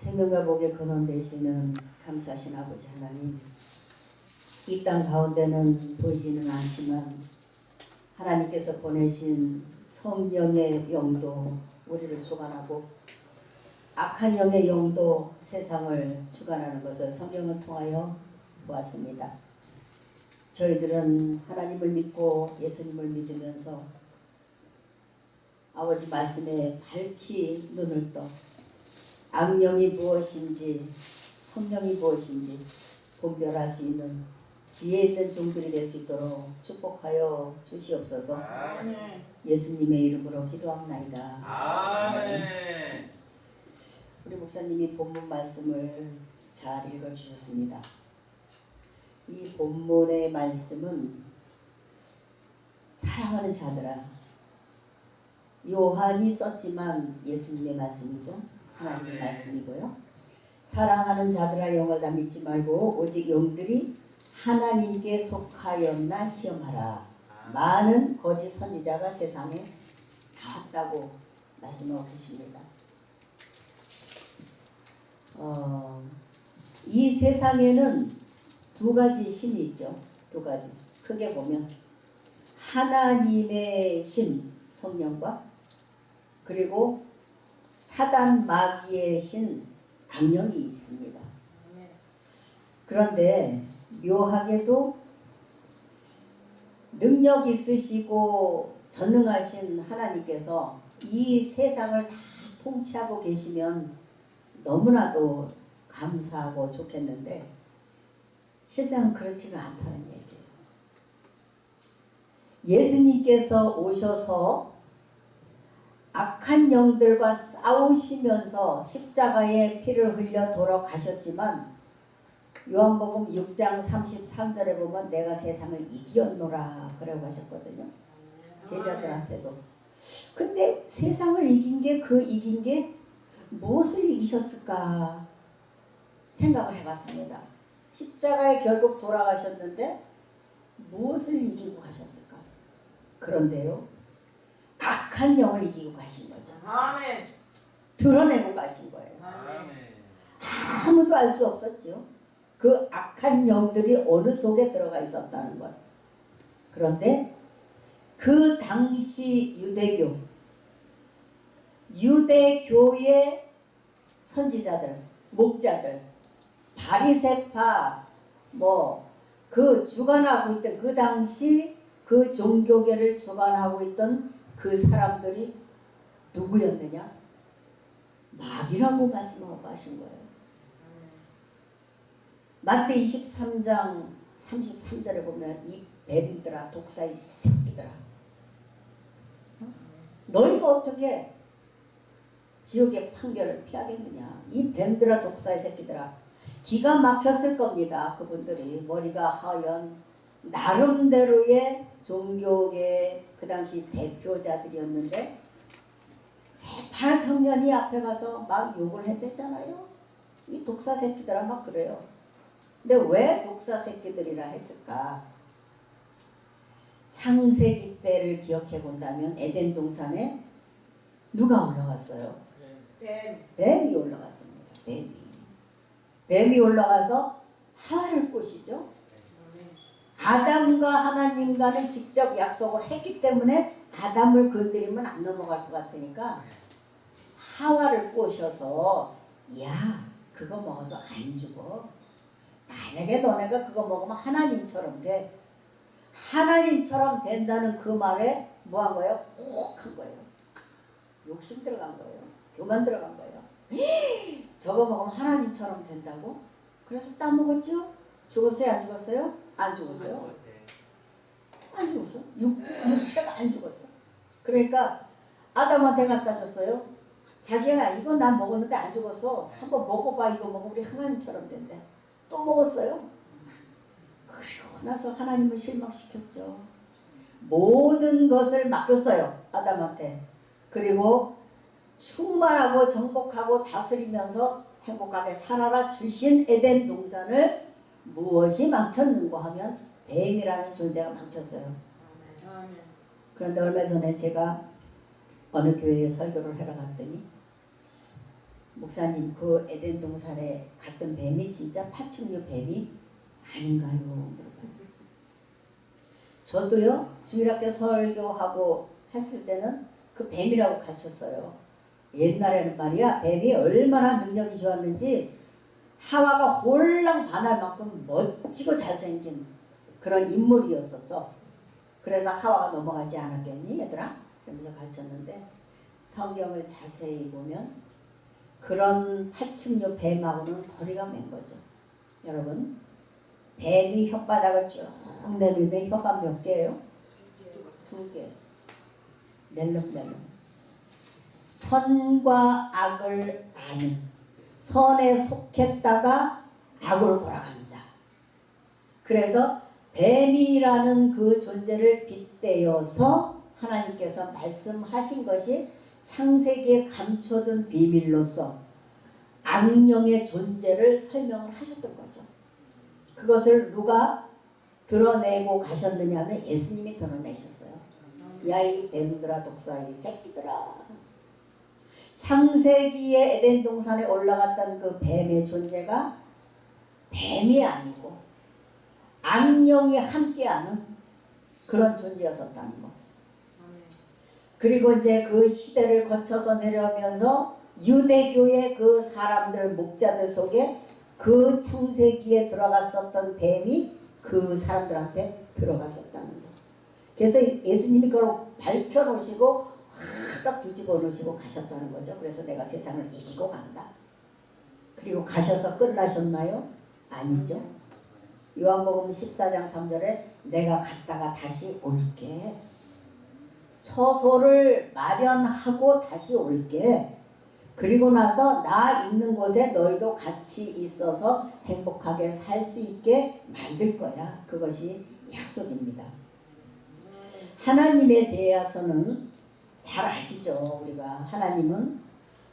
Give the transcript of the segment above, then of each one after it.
생명과 복의 근원 되시는 감사하신 아버지 하나님, 이 땅 가운데는 보이지는 않지만 하나님께서 보내신 성령의 영도 우리를 주관하고 악한 영의 영도 세상을 주관하는 것을 성경을 통하여 보았습니다. 저희들은 하나님을 믿고 예수님을 믿으면서 아버지 말씀에 밝히 눈을 떠 악령이 무엇인지 성령이 무엇인지 분별할 수 있는 지혜 있는 종들이 될 수 있도록 축복하여 주시옵소서. 아멘. 예수님의 이름으로 기도합나이다. 아멘. 우리 목사님이 본문 말씀을 잘 읽어주셨습니다. 이 본문의 말씀은 사랑하는 자들아, 요한이 썼지만 예수님의 말씀이죠. 하나님의 말씀이고요. 사랑하는 자들아, 영을 다 믿지 말고 오직 영들이 하나님께 속하였나 시험하라. 많은 거짓 선지자가 세상에 나왔다고 말씀하고 계십니다. 이 세상에는 두 가지 신이 있죠. 두 가지. 크게 보면 하나님의 신 성령과 그리고 사단 마귀의 신 악령이 있습니다. 그런데 묘하게도 능력 있으시고 전능하신 하나님께서 이 세상을 다 통치하고 계시면 너무나도 감사하고 좋겠는데 실상은 그렇지가 않다는 얘기예요. 예수님께서 오셔서 악한 영들과 싸우시면서 십자가에 피를 흘려 돌아가셨지만 요한복음 6장 33절에 보면 내가 세상을 이겼노라 그라고 하셨거든요. 제자들한테도. 근데 세상을 이긴 게 이긴 게 무엇을 이기셨을까 생각을 해봤습니다. 십자가에 결국 돌아가셨는데 무엇을 이기고 가셨을까? 그런데요, 악한 영을 이기고 가신 거죠. 아멘. 드러내고 가신 거예요. 아멘. 아무도 알 수 없었죠. 그 악한 영들이 어느 속에 들어가 있었다는 것. 그런데 그 당시 유대교의 선지자들, 목자들, 바리새파 그 주관하고 있던 그 당시 그 종교계를 주관하고 있던 그 사람들이 누구였느냐? 마귀라고 말씀하고 하신 거예요. 마태 23장 33절에 보면 이 뱀들아, 독사의 새끼들아, 너희가 어떻게 지옥의 판결을 피하겠느냐? 이 뱀들아, 독사의 새끼들아. 기가 막혔을 겁니다. 그분들이 머리가 하얀 나름대로의 종교계 그 당시 대표자들이었는데 새파란 청년이 앞에 가서 막 욕을 했댔잖아요. 이 독사 새끼들아 막 그래요. 근데 왜 독사 새끼들이라 했을까? 창세기 때를 기억해 본다면 에덴 동산에 누가 올라갔어요? 뱀이 올라갔습니다. 뱀이 올라가서 하와를 꼬시죠. 아담과 하나님과는 직접 약속을 했기 때문에 아담을 건드리면 안 넘어갈 것 같으니까 하와를 꼬셔서 야, 그거 먹어도 안 죽어. 만약에 너네가 그거 먹으면 하나님처럼 돼. 하나님처럼 된다는 그 말에 뭐 한 거예요? 혹한 거예요. 욕심 들어간 거예요. 교만 들어간 거예요. 저거 먹으면 하나님처럼 된다고? 그래서 따먹었죠? 죽었어요? 안 죽었어요? 안 죽었어요. 안 죽었어. 육체가 안 죽었어. 그러니까 아담한테 갖다 줬어요. 자기야, 이거 난 먹었는데 안 죽었어. 한번 먹어봐. 이거 먹으면 우리 하나님처럼 된대. 또 먹었어요. 그리고 나서 하나님을 실망시켰죠. 모든 것을 맡겼어요. 아담한테. 그리고 충만하고 정복하고 다스리면서 행복하게 살아라 주신 에덴 동산을 무엇이 망쳤는고 하면 뱀이라는 존재가 망쳤어요. 그런데 얼마 전에 제가 어느 교회에 설교를 하러 갔더니 목사님 그 에덴 동산에 갔던 뱀이 진짜 파충류 뱀이 아닌가요? 물어봐요. 저도요 주일학교 설교하고 했을 때는 그 뱀이라고 가르쳤어요. 옛날에는 말이야 뱀이 얼마나 능력이 좋았는지 하와가 홀랑 반할 만큼 멋지고 잘생긴 그런 인물이었었어. 그래서 하와가 넘어가지 않았겠니 얘들아? 그러면서 가르쳤는데 성경을 자세히 보면 그런 파충류 뱀하고는 거리가 먼 거죠. 여러분 뱀이 혓바닥을 쭉 내밀면 혀가 몇 개예요? 2개. 낼름낼름. 선과 악을 아는, 선에 속했다가 악으로 돌아간 자. 그래서 뱀이라는 그 존재를 빗대어서 하나님께서 말씀하신 것이 창세기에 감춰둔 비밀로서 악령의 존재를 설명을 하셨던 거죠. 그것을 누가 드러내고 가셨느냐 하면 예수님이 드러내셨어요. 야 이 뱀들아 독사이 새끼들아. 창세기에 에덴 동산에 올라갔던 그 뱀의 존재가 뱀이 아니고 악령이 함께하는 그런 존재였었다는 거. 그리고 이제 그 시대를 거쳐서 내려오면서 유대교의 그 사람들 목자들 속에 그 창세기에 들어갔었던 뱀이 그 사람들한테 들어갔었다는 거. 그래서 예수님이 그걸 밝혀놓으시고 확 뒤집어 놓으시고 가셨다는 거죠. 그래서 내가 세상을 이기고 간다. 그리고 가셔서 끝나셨나요? 아니죠. 요한복음 14장 3절에 내가 갔다가 다시 올게. 처소를 마련하고 다시 올게. 그리고 나서 나 있는 곳에 너희도 같이 있어서 행복하게 살 수 있게 만들 거야. 그것이 약속입니다. 하나님에 대해서는 잘 아시죠? 우리가 하나님은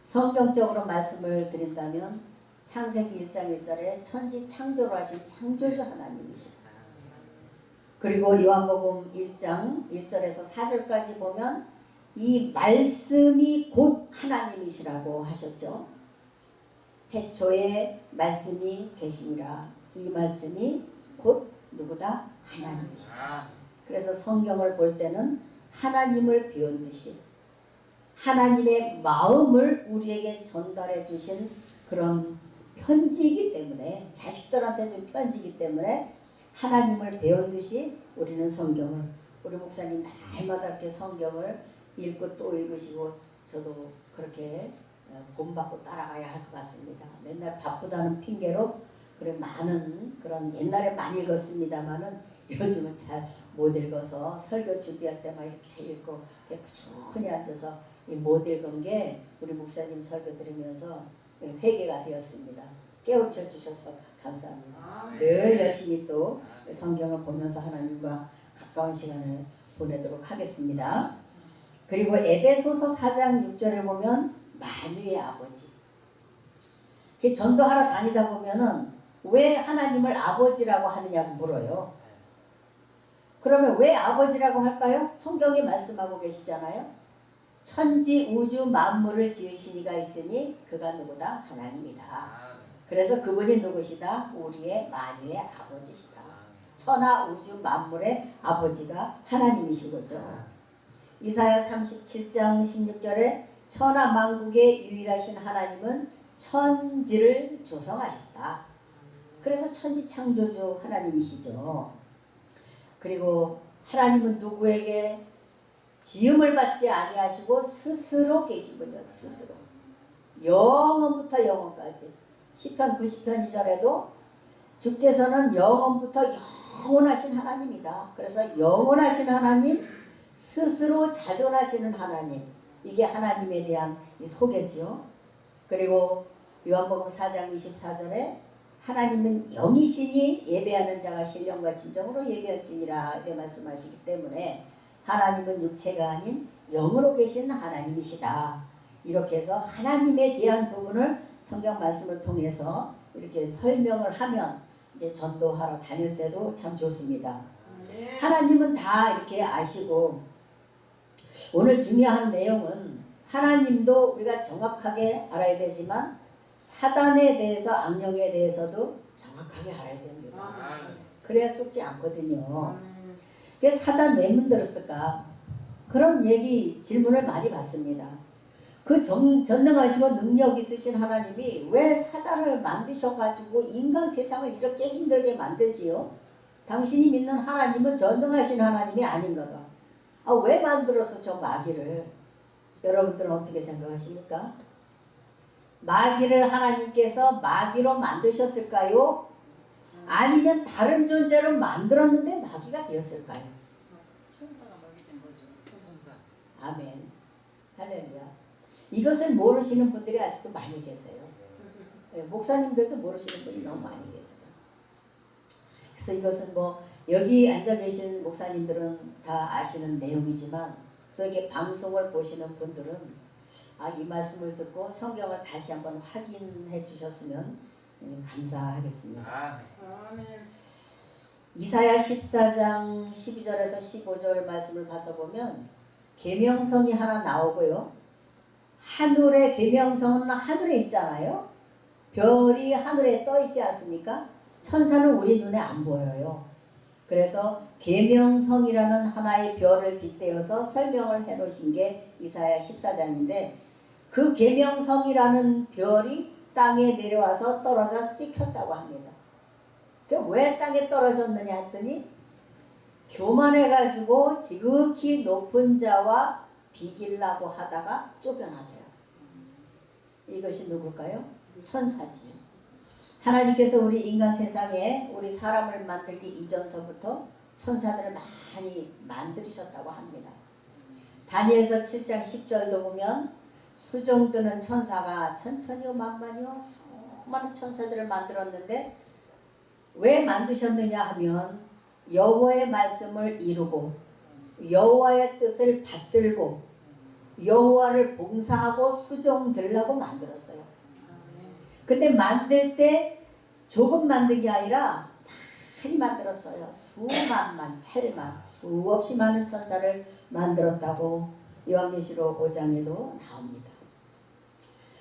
성경적으로 말씀을 드린다면 창세기 1장 1절에 천지 창조를 하신 창조주 하나님이시다. 그리고 요한복음 1장 1절에서 4절까지 보면 이 말씀이 곧 하나님이시라고 하셨죠. 태초에 말씀이 계시니라. 이 말씀이 곧 누구다? 하나님이시다. 그래서 성경을 볼 때는 하나님을 배운듯이 하나님의 마음을 우리에게 전달해 주신 그런 편지이기 때문에 자식들한테 준 편지이기 때문에 하나님을 배운 듯이 우리는 성경을 우리 목사님 날마다 이렇게 성경을 읽고 또 읽으시고 저도 그렇게 본받고 따라가야 할 것 같습니다. 맨날 바쁘다는 핑계로 그래 많은 그런 옛날에 많이 읽었습니다만은 요즘은 잘 못 읽어서 설교 준비할 때만 이렇게 읽고 이렇게 꾸준히 앉아서 못 읽은 게 우리 목사님 설교 들으면서 회개가 되었습니다. 깨우쳐 주셔서 감사합니다. 늘 열심히 또 성경을 보면서 하나님과 가까운 시간을 보내도록 하겠습니다. 그리고 에베소서 4장 6절에 보면 만유의 아버지. 전도하러 다니다 보면은 왜 하나님을 아버지라고 하느냐고 물어요. 그러면 왜 아버지라고 할까요? 성경이 말씀하고 계시잖아요. 천지 우주 만물을 지으신 이가 있으니 그가 누구다? 하나님이다. 그래서 그분이 누구시다? 우리의 만유의 아버지시다. 천하 우주 만물의 아버지가 하나님이신 거죠. 이사야 37장 16절에 천하 만국의 유일하신 하나님은 천지를 조성하셨다. 그래서 천지 창조주 하나님이시죠. 그리고 하나님은 누구에게 지음을 받지 아니하시고 스스로 계신 분이요. 스스로. 영원부터 영원까지. 시편 90편 2절에도 주께서는 영원부터 영원하신 하나님이다. 그래서 영원하신 하나님, 스스로 자존하시는 하나님. 이게 하나님에 대한 소개죠. 그리고 요한복음 4장 24절에 하나님은 영이시니 예배하는 자가 신령과 진정으로 예배할지니라 이렇게 말씀하시기 때문에 하나님은 육체가 아닌 영으로 계신 하나님이시다. 이렇게 해서 하나님에 대한 부분을 성경 말씀을 통해서 이렇게 설명을 하면 이제 전도하러 다닐 때도 참 좋습니다. 하나님은 다 이렇게 아시고 오늘 중요한 내용은 하나님도 우리가 정확하게 알아야 되지만 사단에 대해서 악령에 대해서도 정확하게 알아야 됩니다. 아멘. 그래야 속지 않거든요. 아멘. 그래서 사단 왜 문들었을까? 그런 얘기 질문을 많이 받습니다. 그 전능하시고 능력 있으신 하나님이 왜 사단을 만드셔가지고 인간 세상을 이렇게 힘들게 만들지요? 당신이 믿는 하나님은 전능하신 하나님이 아닌가 봐. 아, 왜 만들어서 저 마귀를? 여러분들은 어떻게 생각하십니까? 마귀를 하나님께서 마귀로 만드셨을까요? 아니면 다른 존재로 만들었는데 마귀가 되었을까요? 천사가 마귀 된 거죠. 천사. 아멘. 할렐루야. 이것을 모르시는 분들이 아직도 많이 계세요. 네, 목사님들도 모르시는 분이 너무 많이 계세요. 그래서 이것은 뭐 여기 앉아 계신 목사님들은 다 아시는 내용이지만 또 이렇게 방송을 보시는 분들은 이 말씀을 듣고 성경을 다시 한번 확인해 주셨으면 감사하겠습니다. 아멘. 이사야 14장 12절에서 15절 말씀을 봐서 보면 계명성이 하나 나오고요. 하늘의 계명성은 하늘에 있잖아요. 별이 하늘에 떠 있지 않습니까? 천사는 우리 눈에 안 보여요. 그래서 계명성이라는 하나의 별을 빗대어서 설명을 해 놓으신 게 이사야 14장인데 그 계명성이라는 별이 땅에 내려와서 떨어져 찍혔다고 합니다. 왜 땅에 떨어졌느냐 했더니 교만해가지고 지극히 높은 자와 비기려고 하다가 쫓겨나대요. 이것이 누굴까요? 천사지요. 하나님께서 우리 인간 세상에 우리 사람을 만들기 이전서부터 천사들을 많이 만들으셨다고 합니다. 다니엘서 7장 10절도 보면 수종드는 천사가 천천히요 만만히요 수많은 천사들을 만들었는데 왜 만드셨느냐 하면 여호와의 말씀을 이루고 여호와의 뜻을 받들고 여호와를 봉사하고 수종들라고 만들었어요. 근데 만들 때 조금 만든 게 아니라 많이 만들었어요. 수만만, 찰만, 수없이 많은 천사를 만들었다고 요한계시록 5장에도 나옵니다.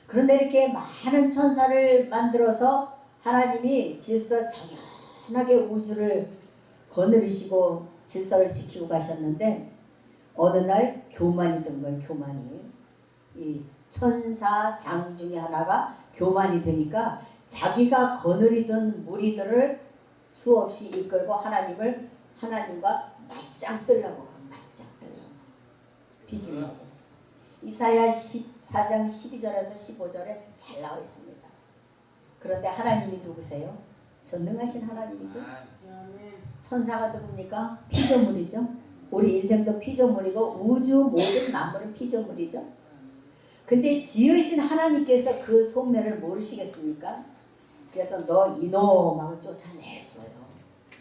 그런데 이렇게 많은 천사를 만들어서 하나님이 질서 정연하게 우주를 거느리시고 질서를 지키고 가셨는데 어느 날 교만이 든 거예요. 교만이. 이 천사장 중에 하나가 교만이 되니까 자기가 거느리던 무리들을 수없이 이끌고 하나님과 맞짱 뜨려고 맞짱 뜨려고 비기려고. 이사야 14장 12절에서 15절에 잘 나와 있습니다. 그런데 하나님이 누구세요? 전능하신 하나님이죠. 천사가 누굽니까? 피조물이죠. 우리 인생도 피조물이고 우주 모든 만물은 피조물이죠. 근데 지으신 하나님께서 그 속내를 모르시겠습니까? 그래서 너 이놈하고 쫓아냈어요.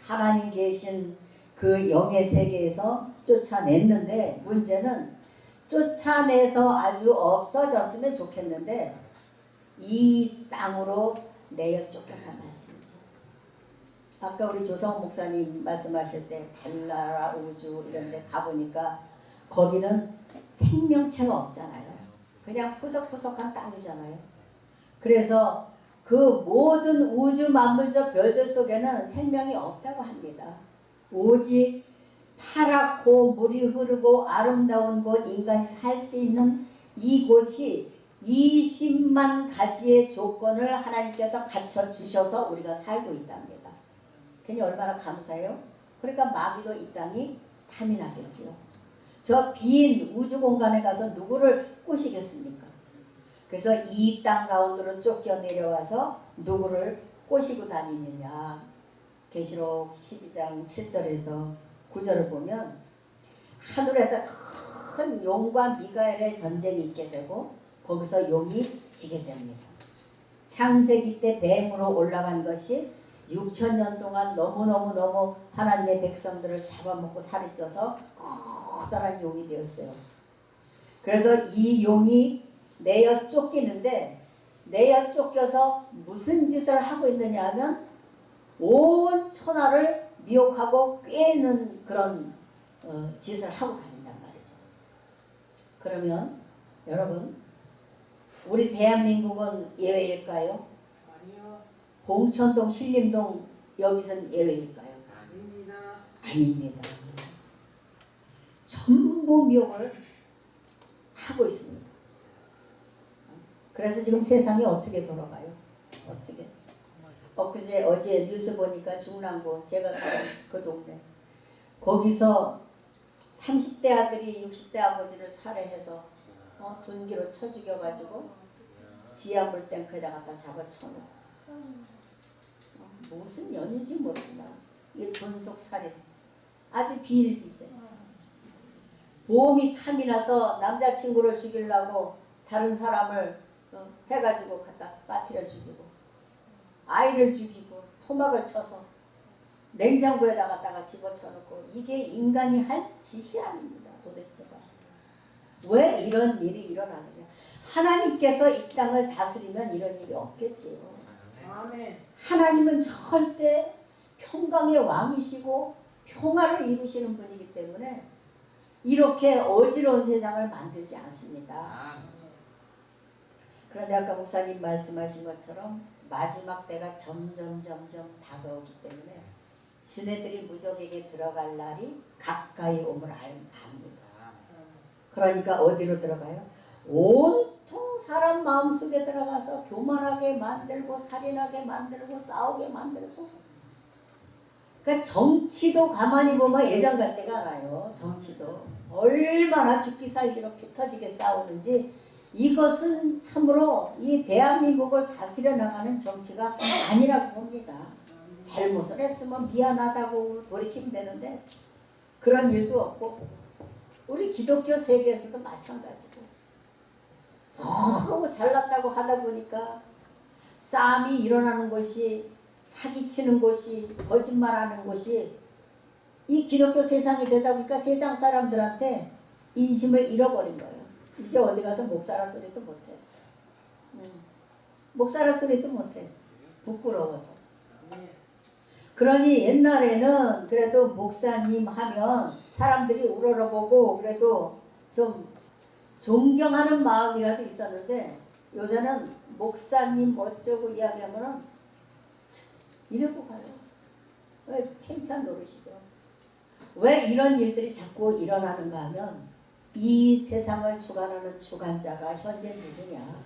하나님 계신 그 영의 세계에서 쫓아냈는데 문제는 쫓아내서 아주 없어졌으면 좋겠는데 이 땅으로 내어 쫓겼단 말씀이죠. 아까 우리 조성훈 목사님 말씀하실 때 달나라 우주 이런 데 가보니까 거기는 생명체가 없잖아요. 그냥 푸석푸석한 땅이잖아요. 그래서 그 모든 우주 만물 저 별들 속에는 생명이 없다고 합니다. 오직 파랗고 물이 흐르고 아름다운 곳 인간이 살 수 있는 이곳이 20만 가지의 조건을 하나님께서 갖춰주셔서 우리가 살고 있답니다. 괜히 얼마나 감사해요? 그러니까 마귀도 이 땅이 탐이 나겠지요. 저 빈 우주 공간에 가서 누구를 꼬시겠습니까? 그래서 이 땅 가운데로 쫓겨 내려와서 누구를 꼬시고 다니느냐. 계시록 12장 7절에서 9절을 보면 하늘에서 큰 용과 미가엘의 전쟁이 있게 되고 거기서 용이 지게 됩니다. 창세기 때 뱀으로 올라간 것이 6,000년 동안 너무너무 하나님의 백성들을 잡아먹고 살이 쪄서 커다란 용이 되었어요. 그래서 이 용이 내어 쫓기는데 내어 쫓겨서 무슨 짓을 하고 있느냐 하면 온 천하를 미혹하고 꿰는 그런 짓을 하고 다닌단 말이죠. 그러면 여러분, 우리 대한민국은 예외일까요? 아니요. 봉천동, 신림동 여기선 예외일까요? 아닙니다. 아닙니다. 전부 미혹을 하고 있습니다. 그래서 지금 세상이 어떻게 돌아가요? 어떻게? 어제 뉴스 보니까 중랑구, 제가 사는 그 동네, 거기서 30대 아들이 60대 아버지를 살해해서 둔기로 쳐 죽여가지고 지하 물탱크에다 갖다 잡아쳐놓고 무슨 연유인지 모르구나. 이게 존속살인, 아주 비일비재. 보험이 탐이 나서 남자친구를 죽이려고 다른 사람을 해가지고 갖다 빠뜨려 죽이고, 아이를 죽이고, 토막을 쳐서 냉장고에다 갖다가 집어쳐놓고, 이게 인간이 할 짓이 아닙니다. 도대체가 왜 이런 일이 일어나느냐? 하나님께서 이 땅을 다스리면 이런 일이 없겠지요. 아멘. 하나님은 절대 평강의 왕이시고 평화를 이루시는 분이기 때문에 이렇게 어지러운 세상을 만들지 않습니다. 그런데 아까 목사님 말씀하신 것처럼 마지막 때가 점점 다가오기 때문에 지네들이 무적에게 들어갈 날이 가까이 옴을 압니다. 그러니까 어디로 들어가요? 온통 사람 마음속에 들어가서 교만하게 만들고, 살인하게 만들고, 싸우게 만들고. 그러니까 정치도 가만히 보면 예전 같지가 않아요. 정치도 얼마나 죽기 살기로 피 터지게 싸우는지, 이것은 참으로 이 대한민국을 다스려 나가는 정치가 아니라고 봅니다. 잘못을 했으면 미안하다고 돌이키면 되는데 그런 일도 없고, 우리 기독교 세계에서도 마찬가지고, 서로 잘났다고 하다 보니까 싸움이 일어나는 것이, 사기치는 것이, 거짓말하는 것이 이 기독교 세상이 되다 보니까 세상 사람들한테 인심을 잃어버린 거예요. 이제 어디 가서 목사라 소리도 못해. 목사라 소리도 못해. 부끄러워서. 그러니 옛날에는 그래도 목사님 하면 사람들이 우러러보고 그래도 좀 존경하는 마음이라도 있었는데, 요새는 목사님 어쩌고 이야기하면은 이러고 가요. 왜 창피한 노릇이죠. 왜 이런 일들이 자꾸 일어나는가 하면 이 세상을 주관하는 주관자가 현재 누구냐?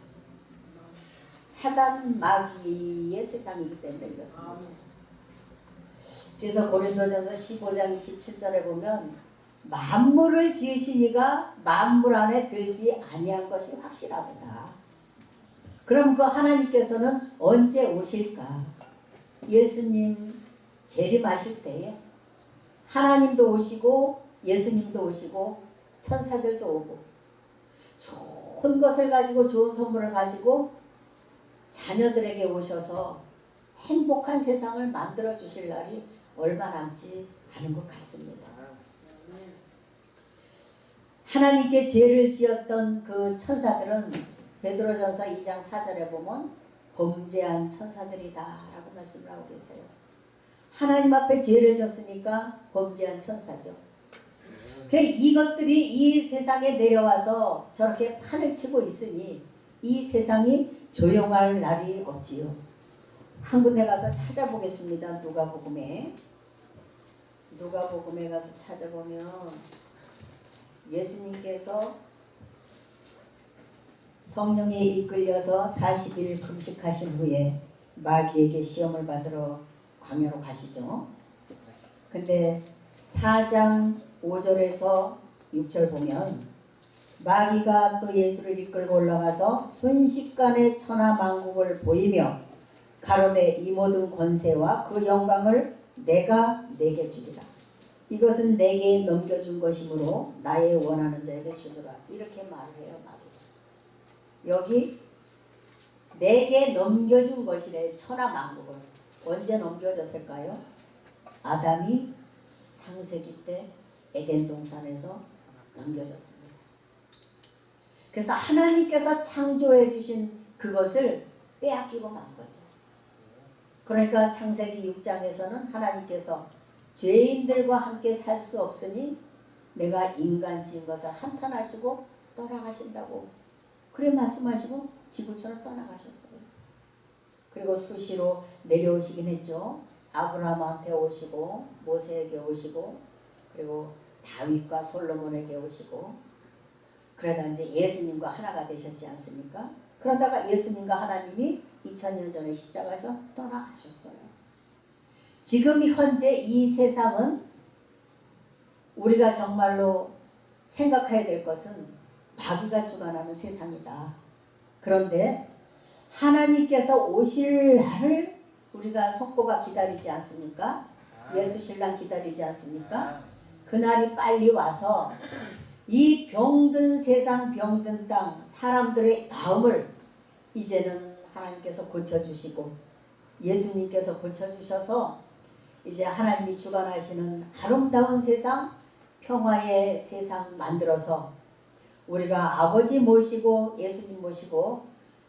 사단 마귀의 세상이기 때문에 이렇습니다. 그래서 고린도전서 15장 27절에 보면 만물을 지으신 이가 만물 안에 들지 아니한 것이 확실하도다. 그럼 그 하나님께서는 언제 오실까? 예수님 재림하실 때에 하나님도 오시고 예수님도 오시고 천사들도 오고 좋은 것을 가지고, 좋은 선물을 가지고 자녀들에게 오셔서 행복한 세상을 만들어 주실 날이 얼마 남지 않은 것 같습니다. 하나님께 죄를 지었던 그 천사들은 베드로전서 2장 4절에 보면 범죄한 천사들이다 라고 말씀을 하고 계세요. 하나님 앞에 죄를 졌으니까 범죄한 천사죠. 이것들이 이 세상에 내려와서 저렇게 판을 치고 있으니 이 세상이 조용할 날이 없지요. 한 군데 가서 찾아보겠습니다. 누가복음에 가서 찾아보면 예수님께서 성령에 이끌려서 40일 금식하신 후에 마귀에게 시험을 받으러 광야로 가시죠. 근데 4장 5절에서 6절 보면 마귀가 또 예수를 이끌고 올라가서 순식간에 천하만국을 보이며 가로되 이 모든 권세와 그 영광을 내가 내게 주리라. 이것은 내게 넘겨준 것이므로 나의 원하는 자에게 주노라. 이렇게 말을 해요. 마귀가. 여기 내게 넘겨준 것이래. 천하만국을. 언제 넘겨졌을까요? 아담이 창세기 때 에덴 동산에서 넘겨졌습니다. 그래서 하나님께서 창조해 주신 그것을 빼앗기고 만 거죠. 그러니까 창세기 6장에서는 하나님께서 죄인들과 함께 살 수 없으니 내가 인간 지은 것을 한탄하시고 떠나가신다고 그래 말씀하시고 지구촌을 떠나가셨어요. 그리고 수시로 내려오시긴 했죠. 아브라함한테 오시고 모세에게 오시고 그리고 다윗과 솔로몬에게 오시고 그러다 이제 예수님과 하나가 되셨지 않습니까? 그러다가 예수님과 하나님이 2000년 전에 십자가에서 떠나가셨어요. 지금 현재 이 세상은 우리가 정말로 생각해야 될 것은 마귀가 주관하는 세상이다. 그런데 하나님께서 오실 날을 우리가 손꼽아 기다리지 않습니까? 예수 신랑 기다리지 않습니까? 그날이 빨리 와서 이 병든 세상 병든 땅 사람들의 마음을 이제는 하나님께서 고쳐주시고 예수님께서 고쳐주셔서 이제 하나님이 주관하시는 아름다운 세상 평화의 세상 만들어서 우리가 아버지 모시고 예수님 모시고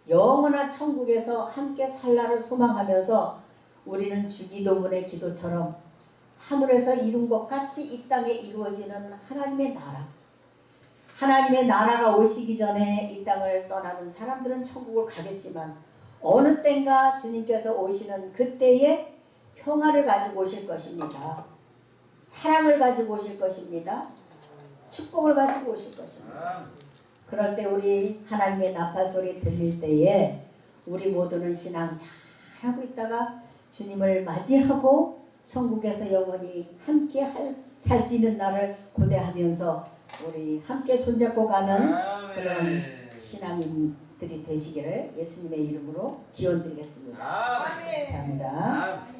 영원한 천국에서 함께 살 날을 소망하면서 우리는 주기도문의 기도처럼 하늘에서 이룬 것 같이 이 땅에 이루어지는 하나님의 나라, 하나님의 나라가 오시기 전에 이 땅을 떠나는 사람들은 천국을 가겠지만 어느 때인가 주님께서 오시는 그때에 평화를 가지고 오실 것입니다. 사랑을 가지고 오실 것입니다. 축복을 가지고 오실 것입니다. 그럴 때 우리 하나님의 나팔소리 들릴 때에 우리 모두는 신앙 잘하고 있다가 주님을 맞이하고 천국에서 영원히 함께 살 수 있는 날을 고대하면서 우리 함께 손잡고 가는 그런 신앙인들이 되시기를 예수님의 이름으로 기원드리겠습니다. 감사합니다.